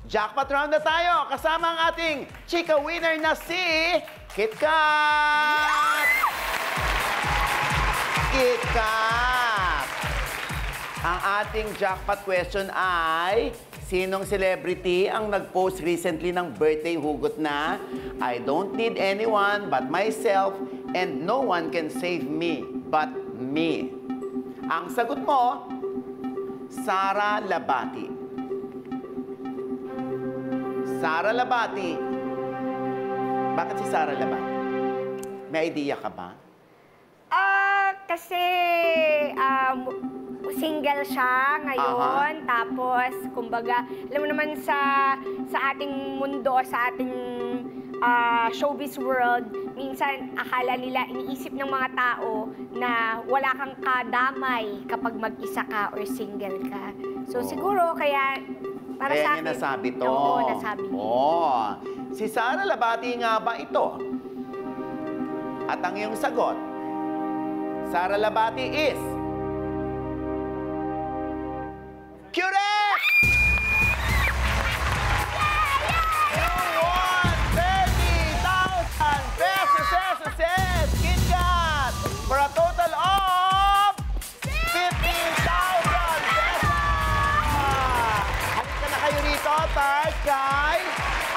Jackpot round na tayo. Kasama ang ating chika winner na si KitKat! KitKat! Ang ating jackpot question ay, sinong celebrity ang nag-post recently ng birthday hugot na, I don't need anyone but myself and no one can save me but me? Ang sagot mo, Sara Labati. Sara Labati. Bakit si Sara Labati? May idea ka ba? Kasi single siya ngayon. Tapos, kumbaga, alam mo naman sa ating mundo, sa ating showbiz world, minsan akala nila, iniisip ng mga tao na wala kang kadamay kapag mag-isa ka or single ka. So, siguro, kaya para Kaya sa niya akin, nasabi to. Oo, nasabi niya. Oh, si Sara Labati nga ba ito? At ang iyong sagot, Sara Labati is... correct! You won 30,000 pesos, KitKat! For a total of 50,000 pesos! Halika na kayo rito, Tart, Kai,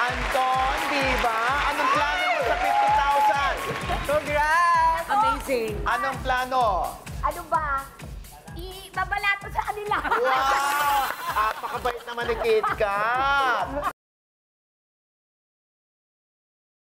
Anton, di ba? Anong plano mo sa 50,000? Congrats! Amazing. Anong plano? Ano ba? Ibabalato sa kanila. Wow! Napakabait naman ni KitKat.